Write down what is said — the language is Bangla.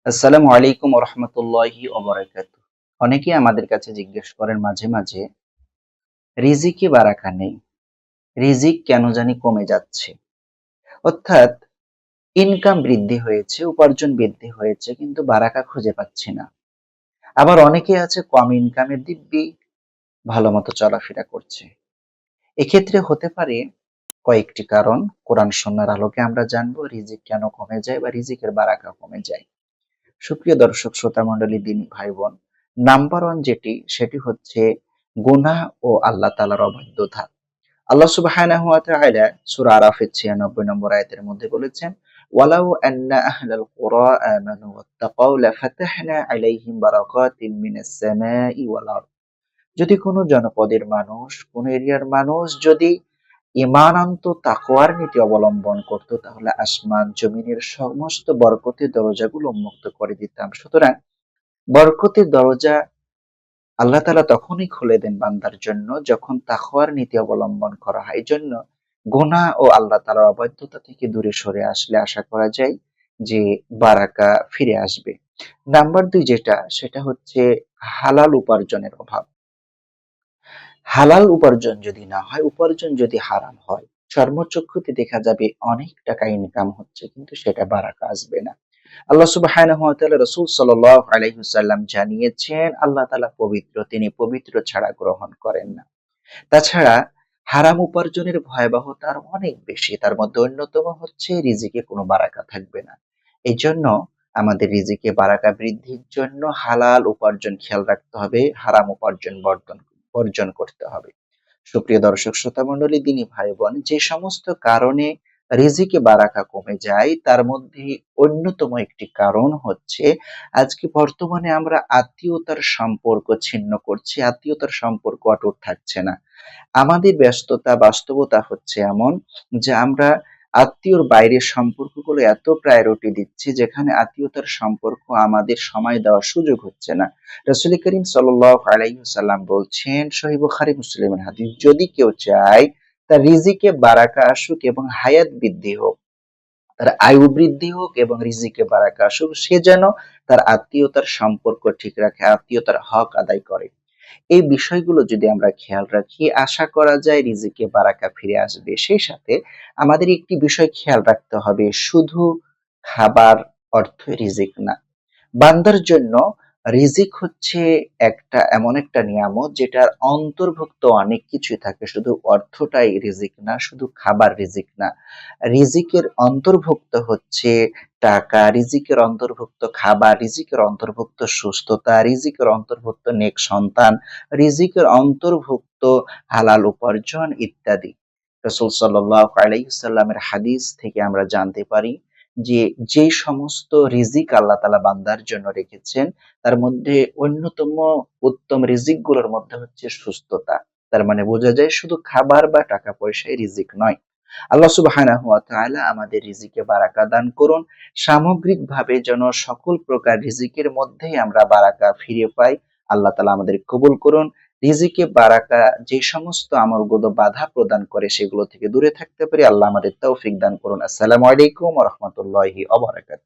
আসসালামু আলাইকুম রহমতুল্লাহি ওবারাকাতু। অনেকেই আমাদের কাছে জিজ্ঞেস করেন মাঝে মাঝে, রিজিকে বারাকা নেই, রিজিক কেন জানি কমে যাচ্ছে। অর্থাৎ ইনকাম বৃদ্ধি হয়েছে, উপার্জন বৃদ্ধি হয়েছে, কিন্তু বারাকা খুঁজে পাচ্ছি না। আবার অনেকে আছে কম ইনকামের দিব্যি ভালো মতো চলাফেরা করছে। এক্ষেত্রে হতে পারে কয়েকটি কারণ। কোরআন সুন্নাহর আলোকে আমরা জানবো রিজিক কেন কমে যায় বা রিজিকের বারাকা কমে যায়। সুপ্রিয় দর্শক শ্রোতা মণ্ডলী, দিনী ভাই বোন, নাম্বার ওয়ান সেটি হচ্ছে গুনাহ ও আল্লাহ তাআলার অবাধ্যতা। আল্লাহ সুবহানাহু ওয়া তাআলা সূরা আরাফের ৯৬ নম্বর আয়াতের মধ্যে বলেছেন, ওয়ালাউ আন্না আহলাল কুরা আমানু ওয়াত্তাকাউ লাফাতাহনা আলাইহিম বারাকাতিন মিনাস সামাই ওয়াল আরদ। যদি কোনো জনপদের মানুষ, কোন এরিয়ার মানুষ যদি ঈমান আনতো, তাকওয়ার নীতি অবলম্বন করত, তাহলে আসমান জমিনের সমস্ত বরকতের দরজাগুলো উন্মুক্ত করে দিতাম। সুতরাং বরকতের দরজা আল্লাহ তাআলা তখনই খুলে দেন বান্দার জন্য যখন তাকওয়ার নীতি অবলম্বন করা হয়। এজন্য গুনাহ ও আল্লাহ তাআলার অবাধ্যতা থেকে দূরে সরে আসলে আশা করা যায় যে বারাকা ফিরে আসবে। নাম্বার ২ সেটা হচ্ছে হালাল উপার্জনের অভাব। হালাল উপার্জন যদি না হয়, উপার্জন যদি হারাম হয়, চর্মচক্ষুতে দেখা যাবে অনেক টাকা ইনকাম হচ্ছে, কিন্তু সেটা বারাকা আসবে না। আল্লাহ সুবহানাহু ওয়া তাআলা রাসূল সাল্লাল্লাহু আলাইহি ওয়াসাল্লাম জানিয়েছেন, আল্লাহ তাআলা পবিত্র, তিনি পবিত্র ছাড়া গ্রহণ করেন না। তাছাড়া হারাম উপার্জনের ভয়াবহতা আরো অনেক বেশি। তার মধ্যে অন্যতম হচ্ছে রিজিকে কোনো বারাকা থাকবে না। এজন্য আমাদের রিজিকে বারাকা বৃদ্ধির জন্য হালাল উপার্জন খেয়াল রাখতে হবে, হারাম উপার্জন বর্জন করতে হবে। সুপ্রিয় দর্শক শ্রোতা মণ্ডলী, দিনী ভাই বোন, যে সমস্ত কারণে রিজিকে বারাকা কমে যায় তার মধ্যে অন্যতম একটি কারণ হচ্ছে আজকে বর্তমানে আমরা আত্মীয়তার সম্পর্ক ছিন্ন করছি, আত্মীয়তার সম্পর্ক অটুট থাকছে না। আমাদের ব্যস্ততা বাস্তবতা হচ্ছে এমন যে আমরা আত্মীয়র বাইরের সম্পর্কগুলো এত প্রায়োরিটি দিচ্ছি যেখানে আত্মীয়তার সম্পর্ক আমাদের সময় দেওয়ার সুযোগ হচ্ছে না। রাসূল করিম সাল্লাল্লাহু আলাইহি ওয়াসাল্লাম বলছেন, সহিহ বুখারী মুসলিমের হাদিস, যদি কেউ চায় তার রিজিকে বারাকা আসুক এবং হায়াত বৃদ্ধি হোক, তার আয়ু বৃদ্ধি হোক এবং রিজিকে বারাকা আসুক, সে যেন তার আত্মীয়তার সম্পর্ক ঠিক রাখে, আত্মীয়তার হক আদায় করে। এই বিষয়গুলো যদি আমরা খেয়াল রাখি, আশা করা যায় রিজিকে বারাকা ফিরে আসবে। সেই সাথে আমাদের একটি বিষয় খেয়াল রাখতে হবে, শুধু খাবার অর্থই রিজিক না। বান্দার জন্য রিজিক হচ্ছে এমন একটা নিয়ামত যেটার অন্তর্ভুক্ত অনেক কিছুই থাকে, শুধু অর্থটাই রিজিক না, শুধু খাবার রিজিক না। রিজিকের অন্তর্ভুক্ত হচ্ছে টাকা, রিজিকের অন্তর্ভুক্ত খাবার, রিজিকের অন্তর্ভুক্ত সুস্থতা, রিজিকের অন্তর্ভুক্ত নেক সন্তান, রিজিকের অন্তর্ভুক্ত হালাল উপার্জন ইত্যাদি। রাসূল সাল্লাল্লাহু আলাইহি ওয়াসাল্লামের হাদিস থেকে আমরা জানতে পারি যে যে সমস্ত রিজিক আল্লাহ তাআলা বান্দার জন্য রেখেছেন তার মধ্যে অন্যতম উত্তম রিজিক গুলোর মধ্যে হচ্ছে সুস্থতা। তার মানে বোঝা যায় শুধু খাবার বা টাকা পয়সাই রিজিক নয়। আল্লাহ সুবহানাহু ওয়া তাআলা আমাদের রিজিকে বারাকা দান করুন। সামগ্রিকভাবে যেন সকল প্রকার রিজিকের মধ্যেই আমরা বারাকা ফিরে পাই। আল্লাহ তাআলা আমাদের কবুল করুন। রিজিকে বারাকা যে সমস্ত আমলগুলো বাধা প্রদান করে সেগুলো থেকে দূরে থাকতে পারি, আল্লাহ আমাদের তৌফিক দান করুন। আসসালামু আলাইকুম ওয়া রাহমাতুল্লাহি ওয়া বারাকাতুহু।